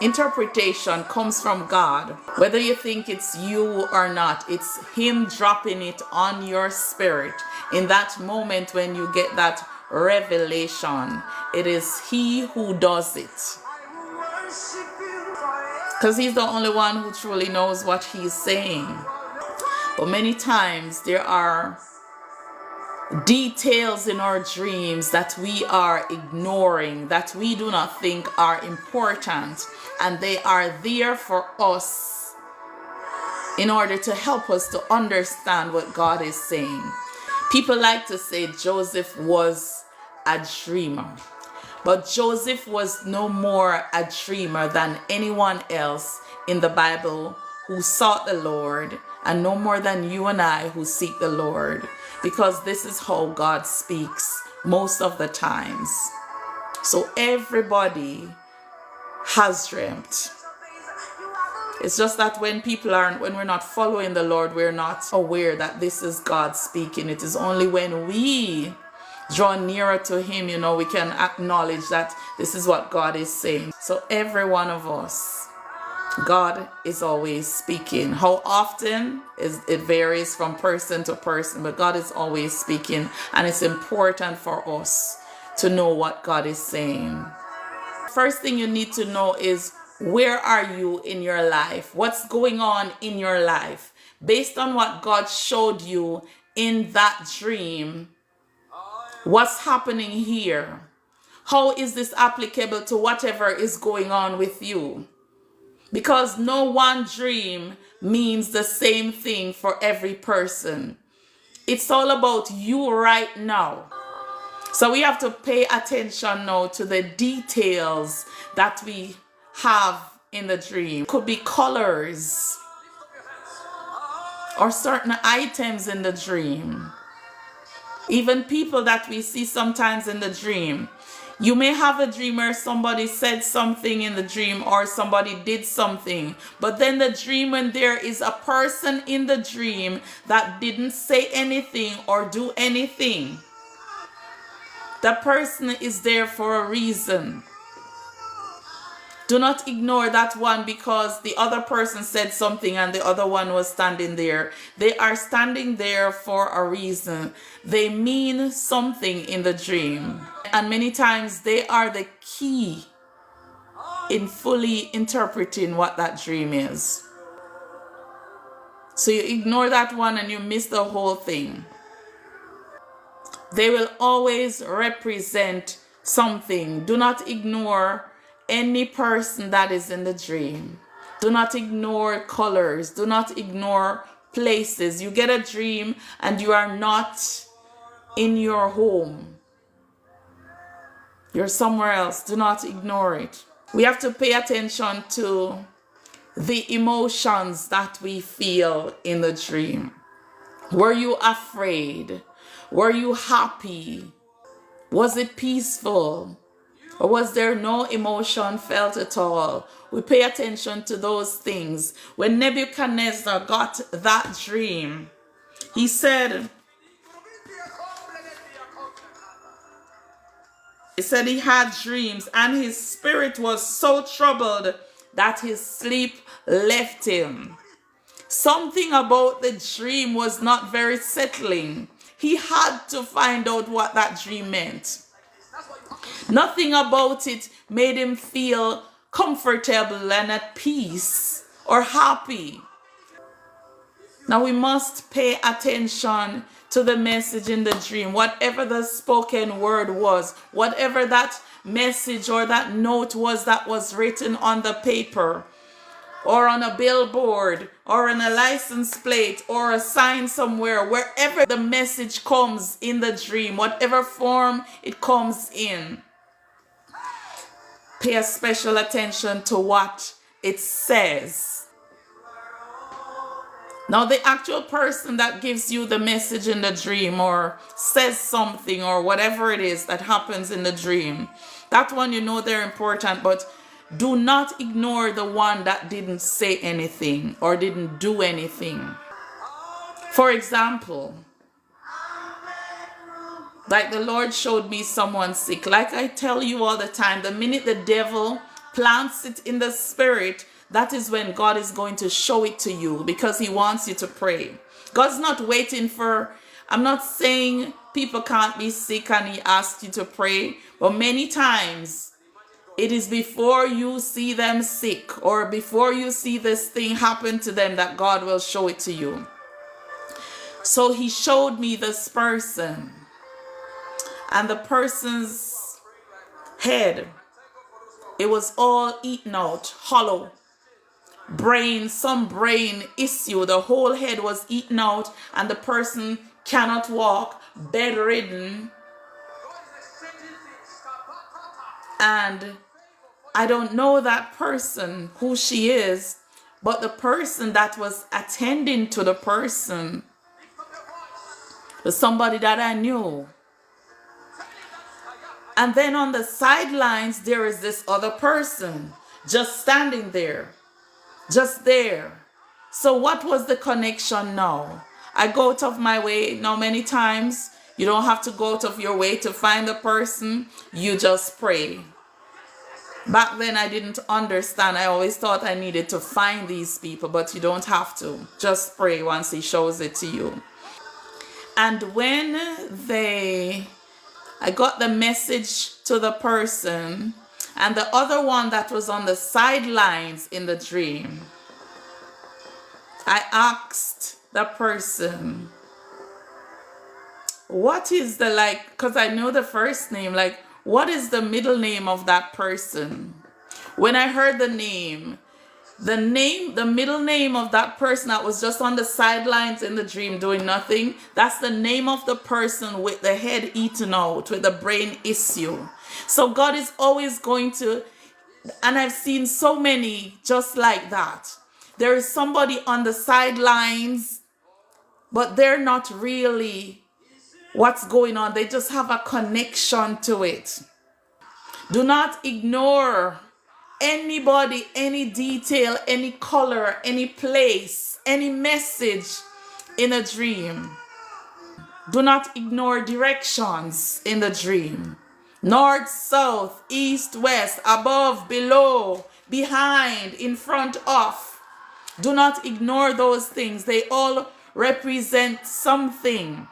interpretation comes from God. Whether you think it's you or not, it's Him dropping it on your spirit. In that moment when you get that revelation, it is He who does it. Because He's the only one who truly knows what He's saying. But many times there are details in our dreams that we are ignoring, that we do not think are important, and they are there for us in order to help us to understand what God is saying. People like to say Joseph was a dreamer, but Joseph was no more a dreamer than anyone else in the Bible who sought the Lord, and no more than you and I who seek the Lord, because this is how God speaks most of the times. So everybody has dreamt. It's just that when we're not following the Lord, we're not aware that this is God speaking. It is only when we draw nearer to Him, we can acknowledge that this is what God is saying. So every one of us, God is always speaking. How often it varies from person to person, but God is always speaking, and it's important for us to know what God is saying. First thing you need to know is, where are you in your life? What's going on in your life? Based on what God showed you in that dream, what's happening here? How is this applicable to whatever is going on with you? Because no one dream means the same thing for every person. It's all about you right now. So we have to pay attention now to the details that we have in the dream. It could be colors or certain items in the dream. Even people that we see sometimes in the dream. You may have a dream where somebody said something in the dream or somebody did something, but then the dream, when there is a person in the dream that didn't say anything or do anything, the person is there for a reason. Do not ignore that one because the other person said something and the other one was standing there. They are standing there for a reason. They mean something in the dream. And many times they are the key in fully interpreting what that dream is. So you ignore that one and you miss the whole thing. They will always represent something. Do not ignore any person that is in the dream. Do not ignore colors. Do not ignore places. You get a dream and you are not in your home. You're somewhere else. Do not ignore it. We have to pay attention to the emotions that we feel in the dream. Were you afraid? Were you happy? Was it peaceful? Or was there no emotion felt at all? We pay attention to those things. When Nebuchadnezzar got that dream, he said he had dreams and his spirit was so troubled that his sleep left him. Something about the dream was not very settling. He had to find out what that dream meant. Nothing about it made him feel comfortable and at peace or happy. Now we must pay attention to the message in the dream. Whatever the spoken word was, whatever that message or that note was that was written on the paper or on a billboard or on a license plate or a sign somewhere, wherever the message comes in the dream, whatever form it comes in, pay a special attention to what it says. Now, the actual person that gives you the message in the dream or says something or whatever it is that happens in the dream, that one, they're important, but do not ignore the one that didn't say anything or didn't do anything. For example, like the Lord showed me someone sick. Like I tell you all the time, the minute the devil plants it in the spirit, that is when God is going to show it to you, because he wants you to pray. God's not waiting for, I'm not saying people can't be sick and he asks you to pray, but many times it is before you see them sick or before you see this thing happen to them that God will show it to you. So he showed me this person, and the person's head, it was all eaten out, hollow. Some brain issue. The whole head was eaten out, and the person cannot walk, bedridden. And I don't know that person, who she is, but the person that was attending to the person was somebody that I knew. And then on the sidelines, there is this other person just standing there. Just there. So what was the connection now? I go out of my way. Now many times you don't have to go out of your way to find the person. You just pray. Back then I didn't understand. I always thought I needed to find these people, but you don't have to. Just pray once he shows it to you. And when I got the message to the person, and the other one that was on the sidelines in the dream, I asked the person, what is the, like, because I know the first name, like, what is the middle name of that person? When I heard the middle name of that person that was just on the sidelines in the dream doing nothing, that's the name of the person with the head eaten out, with the brain issue. So God is always going to, and I've seen so many just like that. There is somebody on the sidelines, but they're not really what's going on. They just have a connection to it. Do not ignore anybody, any detail, any color, any place, any message in a dream. Do not ignore directions in the dream. North, south, east, west, above, below, behind, in front of. Do not ignore those things. They all represent something.